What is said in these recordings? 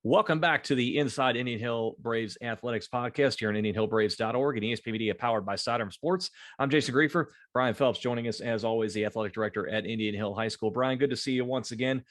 Welcome back to the Inside Indian Hill Braves Athletics podcast here on IndianHillBraves.org and ESPN Media powered by Sidearm Sports. I'm Jason Griefer. Brian Phelps joining us as always, the athletic director at Indian Hill High School. Brian, good to see you once again.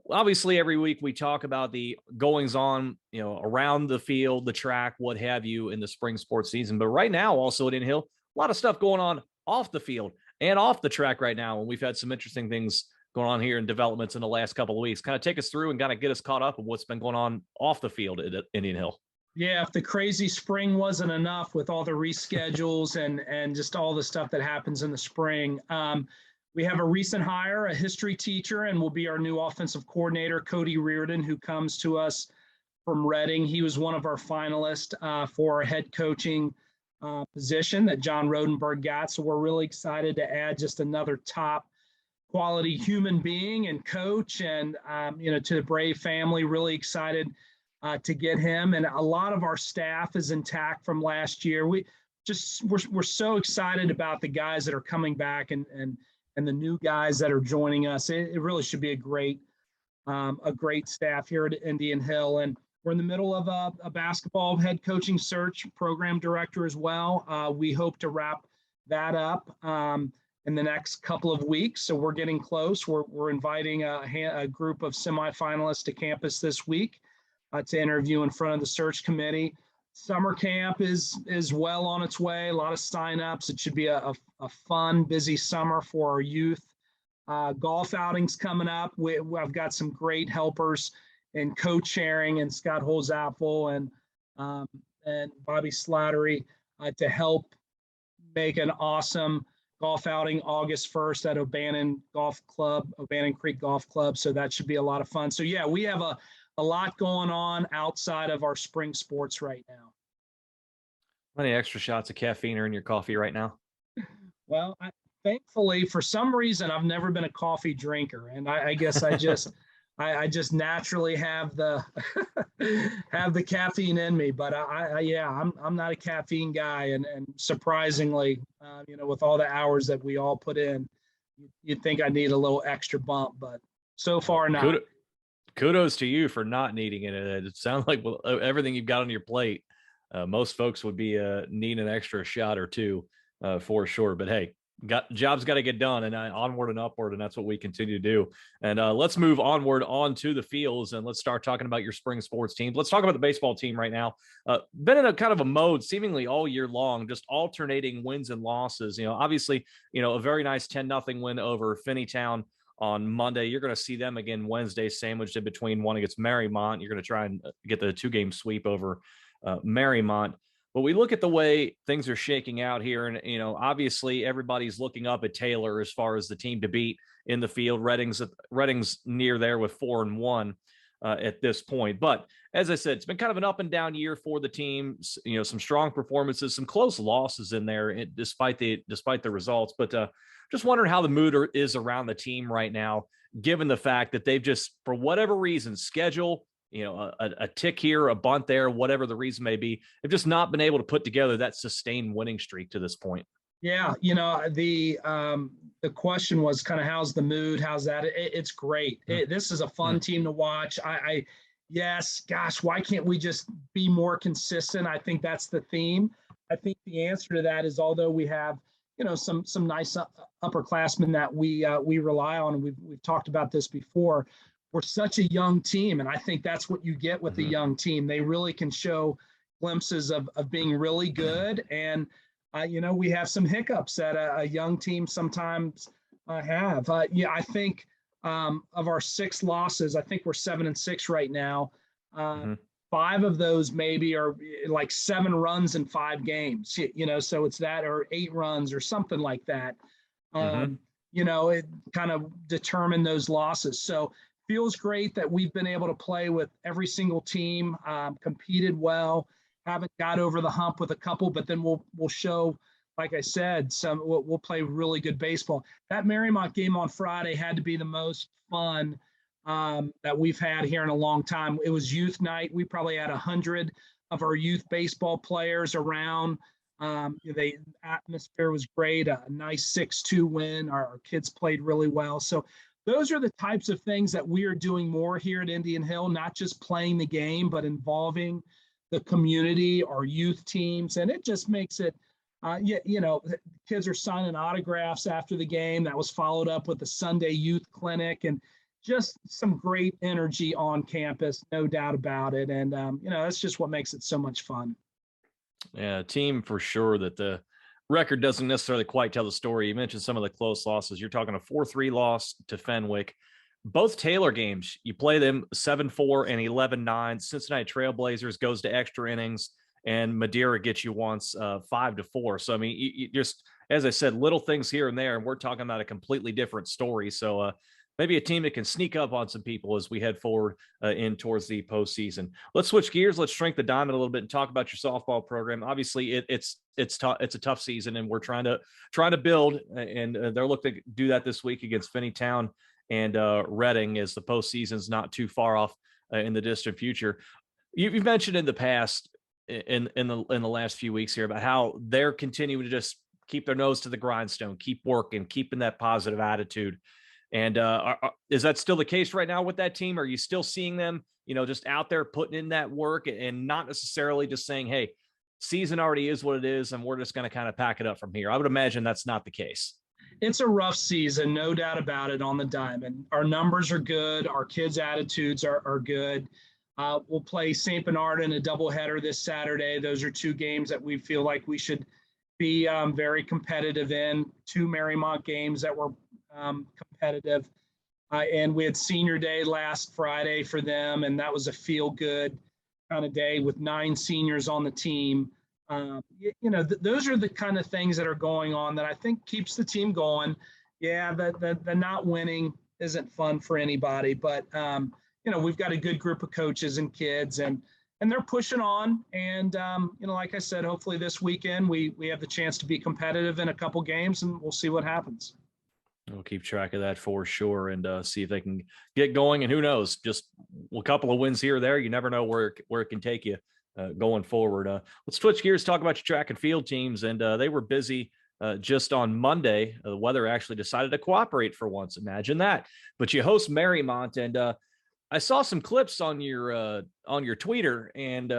Obviously, every week we talk about the goings on, around the field, the track, what have you in the spring sports season. But right now, also at Indian Hill, a lot of stuff going on off the field and off the track right now. And we've had some interesting things going on here in developments in the last couple of weeks. Kind of take us through and kind of get us caught up on what's been going on off the field at Indian Hill. Yeah, if the crazy spring wasn't enough with all the reschedules and just all the stuff that happens in the spring, we have a recent hire, a history teacher, and will be our new offensive coordinator, Cody Reardon, who comes to us from Reading. He was one of our finalists for our head coaching position that John Rodenberg got. So we're really excited to add just another top quality human being and coach and, to the Brave family. Really excited to get him. And a lot of our staff is intact from last year. We're so excited about the guys that are coming back and the new guys that are joining us. It really should be a great staff here at Indian Hill. And we're in the middle of a basketball head coaching search, program director as well. We hope to wrap that up in the next couple of weeks. So we're getting close. We're inviting a group of semifinalists to campus this week to interview in front of the search committee. Summer camp is well on its way. A lot of signups. It should be a fun, busy summer for our youth. Golf outings coming up. I've got some great helpers in co-chairing and Scott Holzapfel and Bobby Slattery to help make an awesome golf outing August 1st at O'Bannon Creek Golf Club. So that should be a lot of fun. So yeah, we have a lot going on outside of our spring sports right now. How many extra shots of caffeine are in your coffee right now? Well, thankfully, for some reason, I've never been a coffee drinker. And I guess I just naturally have the have the caffeine in me, but I'm not a caffeine guy, and surprisingly, with all the hours that we all put in, you'd think I need a little extra bump, but so far not. Kudos to you for not needing it. It sounds like with everything you've got on your plate, most folks would be needing an extra shot or two for sure. But hey, job's got to get done, and onward and upward, and that's what we continue to do. And let's move onward onto the fields, and let's start talking about your spring sports teams. Let's talk about the baseball team right now. Been in a kind of a mode seemingly all year long, just alternating wins and losses. Obviously, a very nice 10-0 win over Finneytown on Monday. You're going to see them again Wednesday, sandwiched in between one against Marymount. You're going to try and get the 2-game sweep over Marymount. But we look at the way things are shaking out here, and obviously everybody's looking up at Taylor as far as the team to beat in the field. Reading's near there with 4-1 at this point. But as I said, it's been kind of an up and down year for the team. Some strong performances, some close losses in there, despite the results. But just wondering how the mood is around the team right now, given the fact that they've just, for whatever reason, schedule, a tick here, a bunt there, whatever the reason may be, have just not been able to put together that sustained winning streak to this point. Yeah, the question was kind of how's the mood? How's that? It's great. This is a fun team to watch. Yes, gosh, why can't we just be more consistent? I think that's the theme. I think the answer to that is, although we have some nice upperclassmen that we rely on, and we've talked about this before. We're such a young team, and I think that's what you get with a young team. They really can show glimpses of being really good, and we have some hiccups that a young team sometimes have. I think of our 6 losses, I think we're 7-6 right now. 5 of those maybe are like 7 runs in 5 games, so it's that, or 8 runs or something like that. It kind of determined those losses. So feels great that we've been able to play with every single team, competed well, haven't got over the hump with a couple, but then we'll show, like I said, we'll play really good baseball. That Marymount game on Friday had to be the most fun that we've had here in a long time. It was youth night. We probably had 100 of our youth baseball players around. The atmosphere was great, a nice 6-2 win. Our kids played really well. So those are the types of things that we are doing more here at Indian Hill, not just playing the game, but involving the community, our youth teams. And it just makes it, kids are signing autographs after the game. That was followed up with the Sunday youth clinic, and just some great energy on campus, no doubt about it. And, that's just what makes it so much fun. Yeah, team for sure that the record doesn't necessarily quite tell the story. You mentioned some of the close losses. You're talking a 4-3 loss to Fenwick. Both Taylor games, you play them 7-4 and 11-9. Cincinnati Trailblazers goes to extra innings, and Madeira gets you once 5-4. So, I mean, you just, as I said, little things here and there, and we're talking about a completely different story. So maybe a team that can sneak up on some people as we head forward in towards the postseason. Let's switch gears. Let's shrink the diamond a little bit and talk about your softball program. Obviously, it's a tough season, and we're trying to build. And they're looking to do that this week against Finneytown and Reading, as the postseason's not too far off in the distant future. You've mentioned in the past, in the last few weeks here, about how they're continuing to just keep their nose to the grindstone, keep working, keeping that positive attitude. And is that still the case right now with that team? Are you still seeing them, just out there putting in that work and not necessarily just saying, hey, season already is what it is, and we're just going to kind of pack it up from here? I would imagine that's not the case. It's a rough season, no doubt about it, on the diamond. Our numbers are good. Our kids' attitudes are good. We'll play St. Bernard in a doubleheader this Saturday. Those are two games that we feel like we should be very competitive in. Two Marymount games that were competitive. And we had senior day last Friday for them, and that was a feel-good kind of day with 9 seniors on the team. Those are the kind of things that are going on that I think keeps the team going. Yeah, the not winning isn't fun for anybody, but we've got a good group of coaches and kids, and they're pushing on. And like I said, hopefully this weekend we have the chance to be competitive in a couple games, and we'll see what happens. We'll keep track of that for sure, and see if they can get going. And who knows, just a couple of wins here or there, you never know where it can take you going forward. Let's switch gears, talk about your track and field teams. And they were busy just on Monday. The weather actually decided to cooperate for once. Imagine that. But you host Marymount, and I saw some clips on your tweeter, and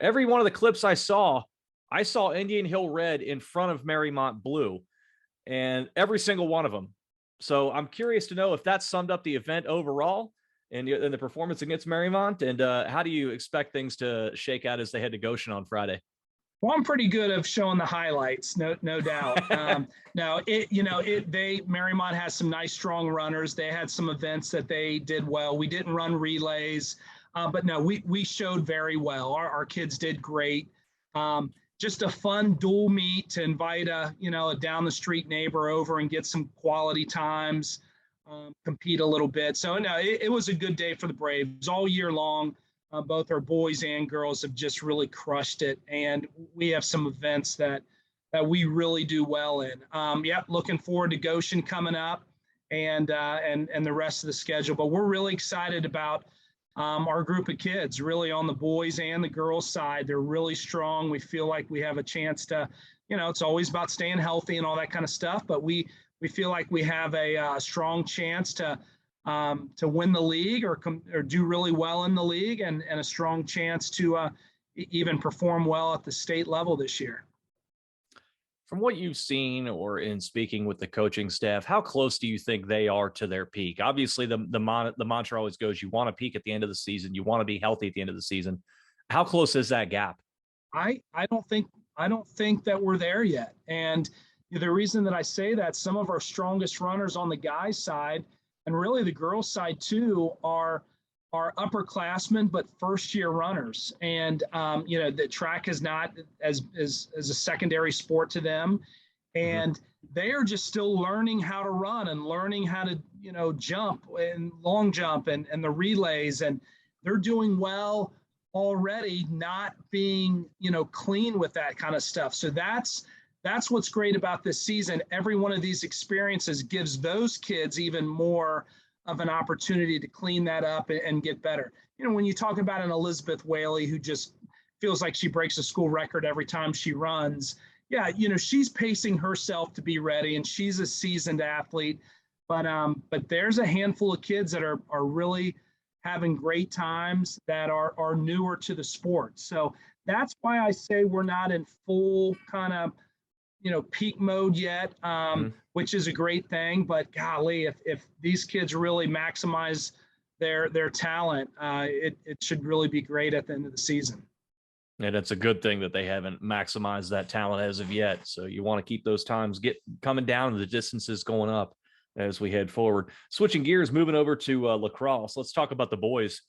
every one of the clips I saw Indian Hill red in front of Marymount blue, and every single one of them. So I'm curious to know if that summed up the event overall and the performance against Marymount, and how do you expect things to shake out as they head to Goshen on Friday? Well, I'm pretty good at showing the highlights, no doubt. Marymount has some nice, strong runners. They had some events that they did well. We didn't run relays, but no, we showed very well. Our kids did great. Just a fun dual meet to invite a down the street neighbor over and get some quality times, compete a little bit. So no, it was a good day for the Braves all year long. Both our boys and girls have just really crushed it, and we have some events that we really do well in. Looking forward to Goshen coming up, and the rest of the schedule. But we're really excited about our group of kids, really on the boys and the girls side. They're really strong. We feel like we have a chance to, it's always about staying healthy and all that kind of stuff, but we feel like we have a strong chance to win the league or do really well in the league, and a strong chance to even perform well at the state level this year. From what you've seen or in speaking with the coaching staff, how close do you think they are to their peak? Obviously, the mantra always goes, you want to peak at the end of the season. You want to be healthy at the end of the season. How close is that gap? I don't think that we're there yet. And the reason that I say that, some of our strongest runners on the guys' side, and really the girls' side too, are upperclassmen, but first-year runners. And, the track is not as a secondary sport to them. And they are just still learning how to run and learning how to, jump and long jump and the relays. And they're doing well already, not being, clean with that kind of stuff. So that's what's great about this season. Every one of these experiences gives those kids even more of an opportunity to clean that up and get better. When you talk about an Elizabeth Whaley who just feels like she breaks a school record every time she runs, she's pacing herself to be ready, and she's a seasoned athlete. But there's a handful of kids that are really having great times that are newer to the sport. So that's why I say we're not in full kind of peak mode yet, which is a great thing. But golly, if these kids really maximize their talent, it should really be great at the end of the season. And it's a good thing that they haven't maximized that talent as of yet. So you want to keep those times coming down and the distances going up as we head forward. Switching gears, moving over to lacrosse. Let's talk about the boys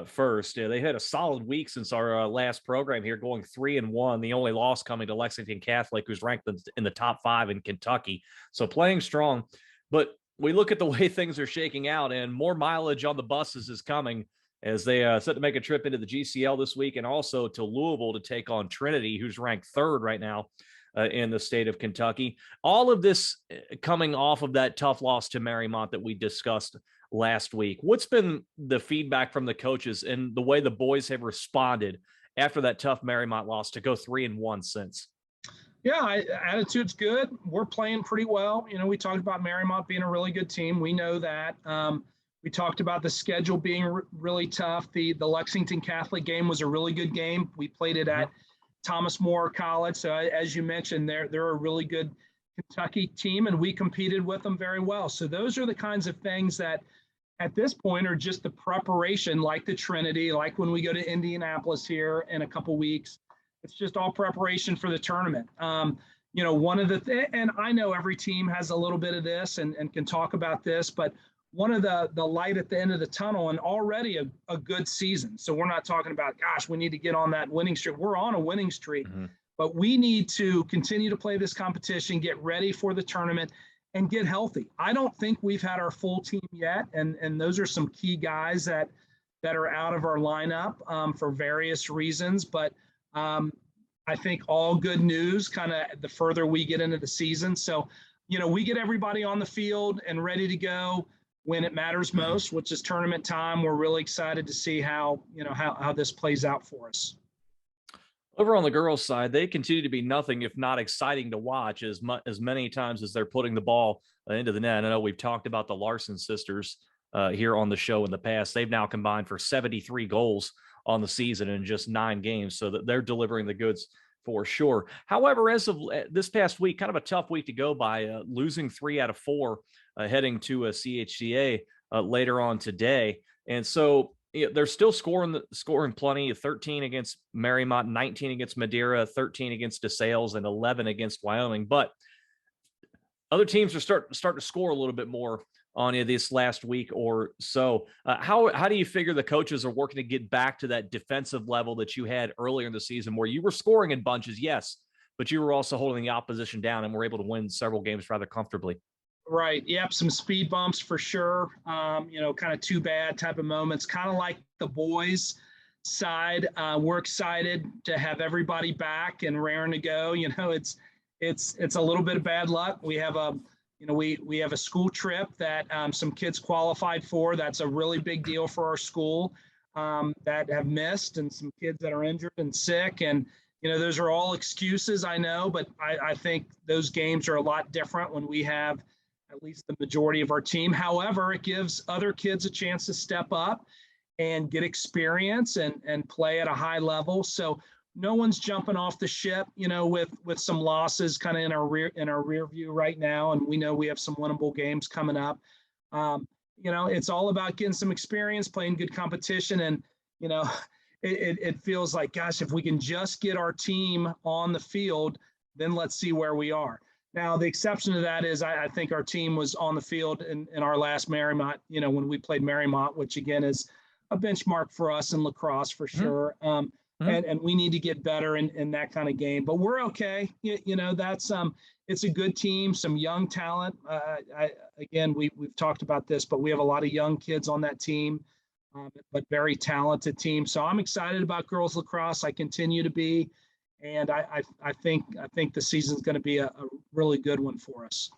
first. They had a solid week since our last program here, going 3-1. The only loss coming to Lexington Catholic, who's ranked in the top 5 in Kentucky. So playing strong. But we look at the way things are shaking out, and more mileage on the buses is coming as they set to make a trip into the GCL this week, and also to Louisville to take on Trinity, who's ranked 3rd right now in the state of Kentucky. All of this coming off of that tough loss to Marymount that we discussed last week. What's been the feedback from the coaches and the way the boys have responded after that tough Marymount loss to go 3-1 since? Yeah, attitude's good. We're playing pretty well. We talked about Marymount being a really good team. We know that. We talked about the schedule being really tough. The Lexington Catholic game was a really good game. We played it at Thomas More College. So as you mentioned, they're a really good Kentucky team, and we competed with them very well. So those are the kinds of things that at this point are just the preparation, like the Trinity, like when we go to Indianapolis here in a couple weeks. It's just all preparation for the tournament. One of the and I know every team has a little bit of this and can talk about this, but one of the light at the end of the tunnel, and already a good season. So we're not talking about, gosh, we need to get on that winning streak. We're on a winning streak, but we need to continue to play this competition, get ready for the tournament, and get healthy. I don't think we've had our full team yet, and those are some key guys that are out of our lineup for various reasons. But I think all good news kind of the further we get into the season. So, we get everybody on the field and ready to go when it matters most, which is tournament time. We're really excited to see how this plays out for us. Over on the girls' side, they continue to be nothing if not exciting to watch as many times as they're putting the ball into the net. I know we've talked about the Larson sisters here on the show in the past. They've now combined for 73 goals on the season in just 9 games, so that they're delivering the goods for sure. However, as of this past week, kind of a tough week to go by, losing 3 out of 4, heading to a CHCA later on today. And so they're still scoring plenty. 13 against Marymount, 19 against Madeira, 13 against DeSales, and 11 against Wyoming. But other teams are starting to score a little bit more on you this last week or so. How do you figure the coaches are working to get back to that defensive level that you had earlier in the season, where you were scoring in bunches, yes, but you were also holding the opposition down and were able to win several games rather comfortably? Right. Yep. Some speed bumps for sure. Kind of too bad type of moments, kind of like the boys side. We're excited to have everybody back and raring to go. It's a little bit of bad luck. We have we have a school trip that some kids qualified for. That's a really big deal for our school that have missed, and some kids that are injured and sick. And, those are all excuses, I know, but I think those games are a lot different when we have at least the majority of our team. However, it gives other kids a chance to step up and get experience and play at a high level. So no one's jumping off the ship, with some losses kind of in our rear view right now. And we know we have some winnable games coming up. It's all about getting some experience, playing good competition. And, it feels like, gosh, if we can just get our team on the field, then let's see where we are. Now, the exception to that is I think our team was on the field in our last Marymount, when we played Marymount, which again is a benchmark for us in lacrosse for sure. And we need to get better in that kind of game, but we're okay. That's it's a good team, some young talent. We've talked about this, but we have a lot of young kids on that team, but very talented team. So I'm excited about girls lacrosse. I continue to be. And I think the season's going to be a really good one for us.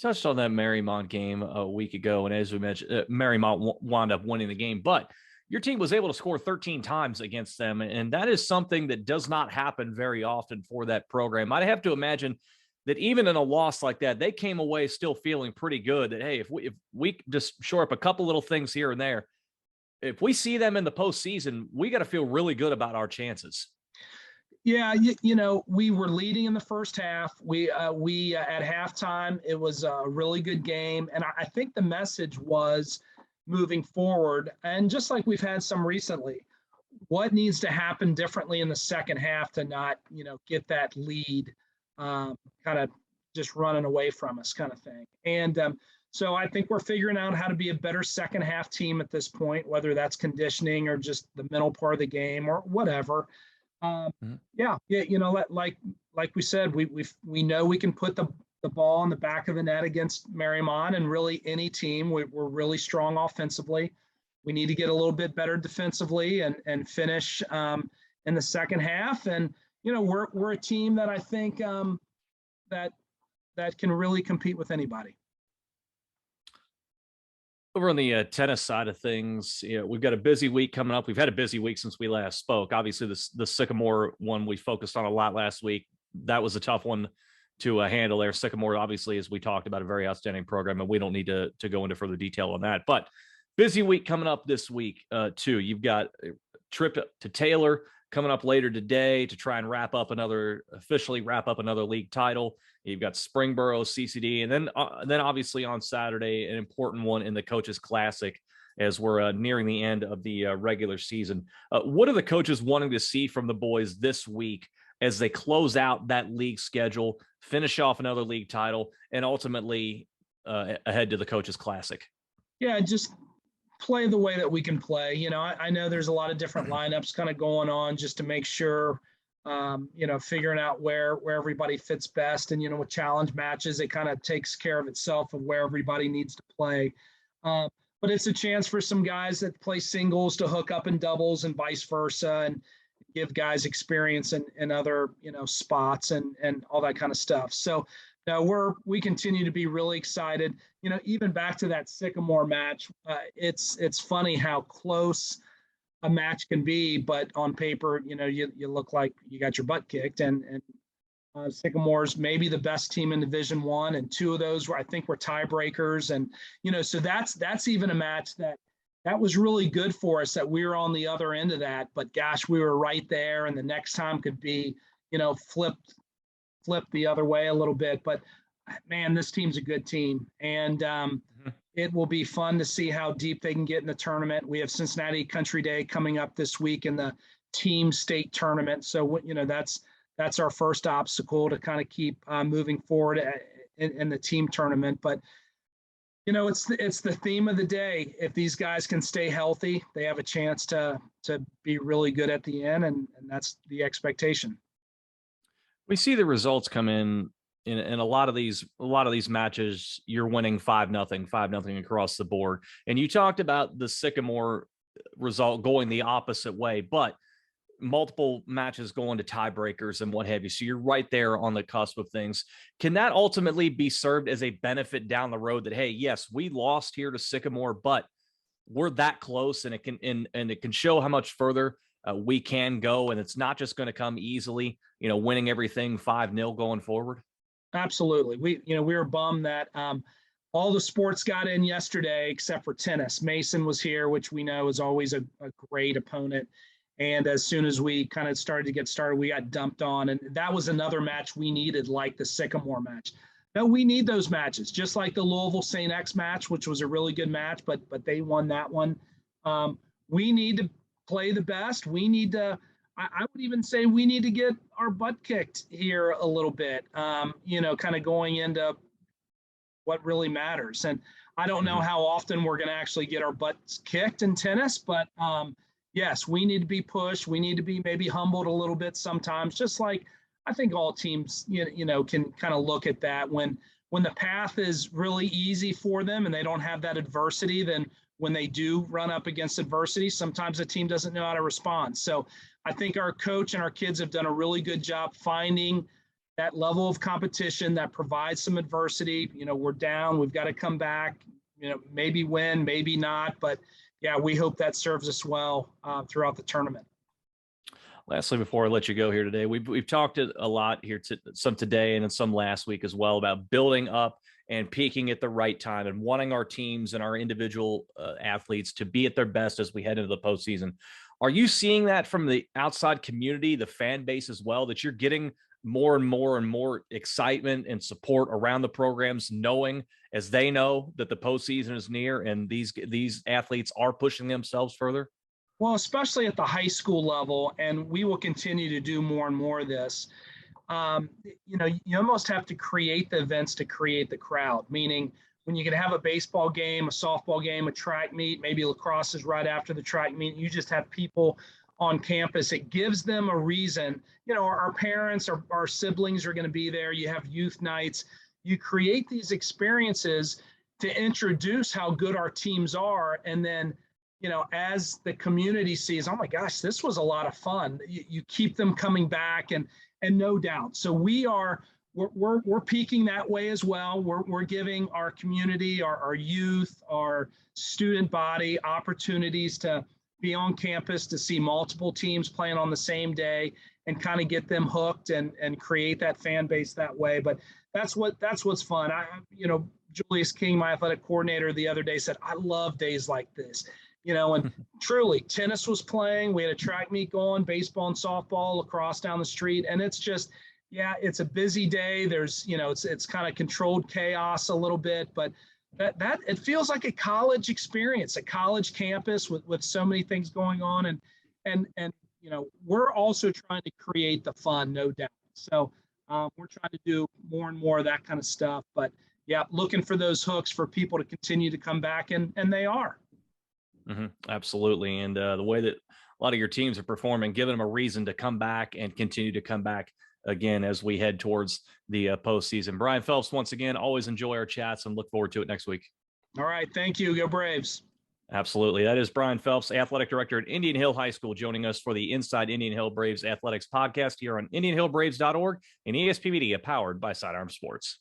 Touched on that Marymount game a week ago, and as we mentioned, Marymount wound up winning the game, but your team was able to score 13 times against them, and that is something that does not happen very often for that program. I'd have to imagine that even in a loss like that, they came away still feeling pretty good that, hey, if we just shore up a couple little things here and there, if we see them in the postseason, we got to feel really good about our chances. Yeah, we were leading in the first half. We at halftime, it was a really good game, and I think the message was moving forward, and just like we've had some recently, what needs to happen differently in the second half to not, get that lead, kind of just running away from us, kind of thing. And so I think we're figuring out how to be a better second half team at this point, whether that's conditioning or just the mental part of the game or whatever. Yeah, like we said, we know we can put the ball in the back of the net against Marymount and really any team. We're really strong offensively. We need to get a little bit better defensively and finish in the second half. And we're a team that I think that can really compete with anybody. Over on the tennis side of things, we've got a busy week coming up. We've had a busy week since we last spoke. Obviously, the Sycamore one we focused on a lot last week. That was a tough one to handle there. Sycamore, obviously, as we talked about, a very outstanding program, and we don't need to go into further detail on that. But busy week coming up this week, too. You've got a trip to Taylor coming up later today to try and officially wrap up another league title. You've got Springboro, CCD, and then obviously on Saturday, an important one in the Coaches Classic as we're nearing the end of the regular season. What are the coaches wanting to see from the boys this week as they close out that league schedule, finish off another league title, and ultimately ahead to the Coaches Classic? Yeah, just play the way that we can play. I know there's a lot of different lineups kind of going on just to make sure, figuring out where everybody fits best. And, with challenge matches, it kind of takes care of itself of where everybody needs to play. But it's a chance for some guys that play singles to hook up in doubles and vice versa and give guys experience in other, spots and all that kind of stuff. So we continue to be really excited. Even back to that Sycamore match, it's funny how close a match can be, but on paper, you look like you got your butt kicked. And Sycamore's maybe the best team in Division I, and two of those were tiebreakers. And so that's even a match that was really good for us that we were on the other end of that. But gosh, we were right there, and the next time could be flipped the other way a little bit. But man, this team's a good team, and it will be fun to see how deep they can get in the tournament. We have Cincinnati Country Day coming up this week in the team state tournament, so that's our first obstacle to kind of keep moving forward in the team tournament. But it's the theme of the day. If these guys can stay healthy, they have a chance to be really good at the end, and that's the expectation. We see the results come in a lot of these matches. You're winning 5-0 across the board. And you talked about the Sycamore result going the opposite way, but multiple matches going to tiebreakers and what have you. So you're right there on the cusp of things. Can that ultimately be served as a benefit down the road that, hey, yes, we lost here to Sycamore, but we're that close, and it can show how much further we can go, and it's not just going to come easily, winning everything 5-0 going forward? Absolutely. We were bummed that all the sports got in yesterday except for tennis. Mason was here, which we know is always a great opponent. And as soon as we kind of started to get started, we got dumped on. And that was another match we needed, like the Sycamore match. No, we need those matches, just like the Louisville St. X match, which was a really good match, but they won that one. We need to play the best. We need to, I would even say we need to get our butt kicked here a little bit, kind of going into what really matters. And I don't know how often we're going to actually get our butts kicked in tennis, but yes, we need to be pushed. We need to be maybe humbled a little bit sometimes, just like I think all teams, can kind of look at that when the path is really easy for them and they don't have that adversity. Then when they do run up against adversity, sometimes the team doesn't know how to respond. So I think our coach and our kids have done a really good job finding that level of competition that provides some adversity. We're down, we've got to come back, maybe win, maybe not. But yeah, we hope that serves us well throughout the tournament. Lastly, before I let you go here today, we've talked a lot here, some today and then some last week as well, about building up and peaking at the right time and wanting our teams and our individual athletes to be at their best as we head into the postseason. Are you seeing that from the outside community, the fan base as well, that you're getting more and more and more excitement and support around the programs, knowing as they know that the postseason is near and these athletes are pushing themselves further? Well, especially at the high school level, and we will continue to do more and more of this. You almost have to create the events to create the crowd, meaning when you can have a baseball game, a softball game, a track meet, maybe lacrosse is right after the track meet, you just have people on campus. It gives them a reason. Our parents, our siblings are going to be there. You have youth nights. You create these experiences to introduce how good our teams are. And then, as the community sees, oh my gosh, this was a lot of fun. You keep them coming back, and no doubt. So we're peaking that way as well. We're giving our community, our youth, our student body opportunities to be on campus, to see multiple teams playing on the same day and kind of get them hooked and create that fan base that way. But that's what's fun. Julius King, my athletic coordinator, the other day said, I love days like this. And truly, tennis was playing. We had a track meet going, baseball and softball, lacrosse down the street. And it's just, it's a busy day. There's, it's kind of controlled chaos a little bit, but that it feels like a college experience, a college campus with so many things going on. And we're also trying to create the fun, no doubt. So we're trying to do more and more of that kind of stuff. But looking for those hooks for people to continue to come back, and they are. Absolutely. And the way that a lot of your teams are performing, giving them a reason to come back and continue to come back again as we head towards the postseason. Brian Phelps, once again, always enjoy our chats and look forward to it next week. All right. Thank you. Go Braves. Absolutely. That is Brian Phelps, athletic director at Indian Hill High School, joining us for the Inside Indian Hill Braves Athletics podcast here on IndianHillBraves.org and ESP Media, powered by Sidearm Sports.